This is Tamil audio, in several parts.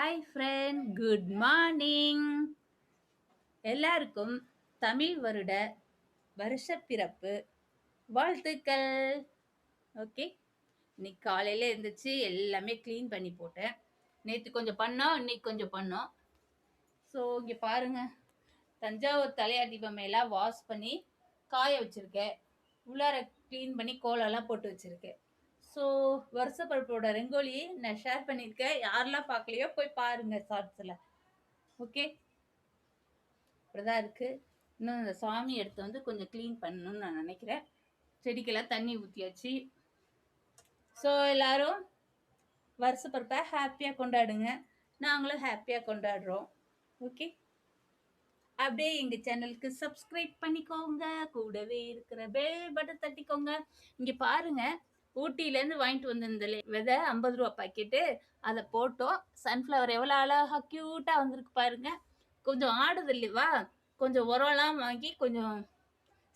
Hi friend, good morning. எல்லாருக்கும் தமிழ் வருட வருஷ பிறப்பு வாழ்த்துக்கள். ஓகே, இன்னைக்கு காலையில் எழுந்திரிச்சு எல்லாமே க்ளீன் பண்ணி போட்டேன். நேற்று கொஞ்சம் பண்ணோம், இன்னைக்கு கொஞ்சம் பண்ணோம். ஸோ இங்கே பாருங்க, தஞ்சாவூர் தலையாட்டி பொம்மையெல்லாம் வாஷ் பண்ணி காய வச்சுருக்கேன். உள்ளார க்ளீன் பண்ணி கோலம்லாம் போட்டு வச்சுருக்கேன். ஸோ வருஷப்பருப்போட ரங்கோலி நான் ஷேர் பண்ணியிருக்கேன். யாரெல்லாம் பார்க்கலையோ போய் பாருங்கள் ஷார்ட்ஸில். ஓகே, இப்படிதான் இருக்குது. இன்னும் இந்த சாமி எடுத்து வந்து கொஞ்சம் க்ளீன் பண்ணணும்னு நான் நினைக்கிறேன். செடிக்கெல்லாம் தண்ணி ஊற்றியாச்சு. ஸோ எல்லோரும் வருஷப்பருப்பை ஹாப்பியாக கொண்டாடுங்க. நாங்களும் ஹாப்பியாக கொண்டாடுறோம். ஓகே, அப்படியே எங்கள் சேனலுக்கு சப்ஸ்கிரைப் பண்ணிக்கோங்க. கூடவே இருக்கிற பெல் பட்டன் தட்டிக்கோங்க. இங்கே பாருங்கள், ஊட்டியிலேருந்து வாங்கிட்டு வந்திருந்த விதை 50 ரூபா பாக்கெட்டு, அதை போட்டோம். சன்ஃப்ளவர் எவ்வளோ அழகாக க்யூட்டாக வந்திருக்கு பாருங்கள். கொஞ்சம் ஆடுது இல்லைவா, கொஞ்சம் உரம்லாம் வாங்கி கொஞ்சம்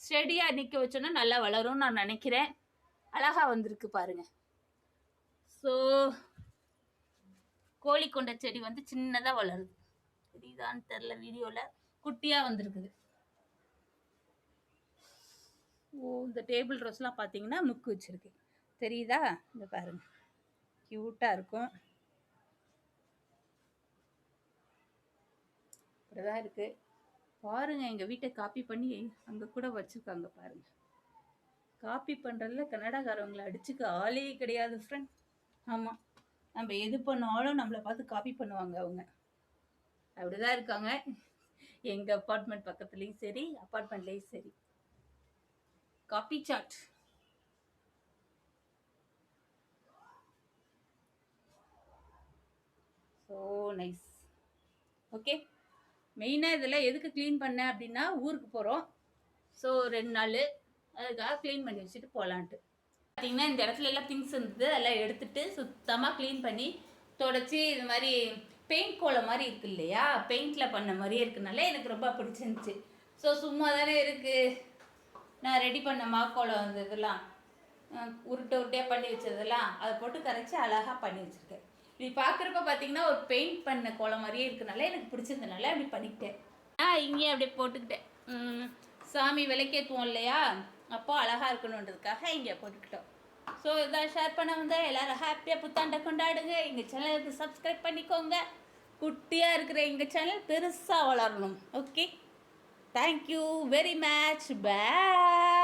ஸ்டெடியாக நிற்க வச்சோன்னா நல்லா வளரும்னு நான் நினைக்கிறேன். அழகாக வந்திருக்கு பாருங்கள். ஸோ கோழிக்கொண்ட செடி வந்து சின்னதாக வளருது. தெரியுதான்னு தெரில, வீடியோவில் குட்டியாக வந்திருக்குது. இந்த டேபிள் ரோஸ்லாம் பார்த்தீங்கன்னா முக்கு வச்சுருக்கு, தெரியுதா? இந்த பாருங்க, க்யூட்டாக இருக்கும். இப்படிதான் இருக்குது பாருங்கள். எங்கள் வீட்டை காப்பி பண்ணி அங்கே கூட வச்சுருக்காங்க பாருங்கள். காப்பி பண்ணுறதுல கன்னடாக்காரவங்களை அடிச்சுக்க ஆளே கிடையாது ஃப்ரெண்ட். ஆமாம், நம்ம எது பண்ணாலும் நம்மளை பார்த்து காப்பி பண்ணுவாங்க அவங்க. அப்படிதான் இருக்காங்க எங்கள் அப்பார்ட்மெண்ட் பக்கத்துலேயும் சரி, அப்பார்ட்மெண்ட்லேயும் சரி. Coffee chat. So nice. Okay, மெயினாக இதில் எதுக்கு க்ளீன் பண்ணேன் அப்படின்னா, ஊருக்கு போகிறோம். ஸோ 2 நாள் அதுக்காக க்ளீன் பண்ணி வச்சுட்டு போகலான்ட்டு. பார்த்தீங்கன்னா இந்த இடத்துல எல்லாம் திங்ஸ் இருந்தது, அதெல்லாம் எடுத்துகிட்டு சுத்தமாக க்ளீன் பண்ணி தொடச்சி இது மாதிரி பெயிண்ட் கோலம் மாதிரி இருக்குது இல்லையா, பெயிண்டில் பண்ண மாதிரியே இருக்குனால எனக்கு ரொம்ப பிடிச்சிருந்துச்சு. ஸோ சும்மா தானே இருக்குது, நான் ரெடி பண்ண மாக்கோலம் வந்ததெல்லாம் உருட்டையாக பண்ணி வச்சதெல்லாம் அதை போட்டு கரைச்சி அழகாக பண்ணி வச்சுருக்கேன். இப்படி பார்க்குறப்ப பார்த்தீங்கன்னா ஒரு பெயிண்ட் பண்ண கோலம் மாதிரியே இருக்குனால எனக்கு பிடிச்சிருந்தனால அப்படி பண்ணிக்கிட்டேன். இங்கேயும் அப்படியே போட்டுக்கிட்டேன். சாமி விளக்கேற்றுவோம் இல்லையா, அப்போ அழகாக இருக்கணுன்றதுக்காக இங்கே போட்டுக்கிட்டோம். ஸோ இதான் ஷேர் பண்ண வந்தால் எல்லோரும் ஹாப்பியாக புத்தாண்டை கொண்டாடுங்க. எங்கள் சேனலுக்கு சப்ஸ்கிரைப் பண்ணிக்கோங்க. குட்டியாக இருக்கிற எங்கள் சேனல் பெருசாக வளரணும். Okay, thank you very much. பாய்.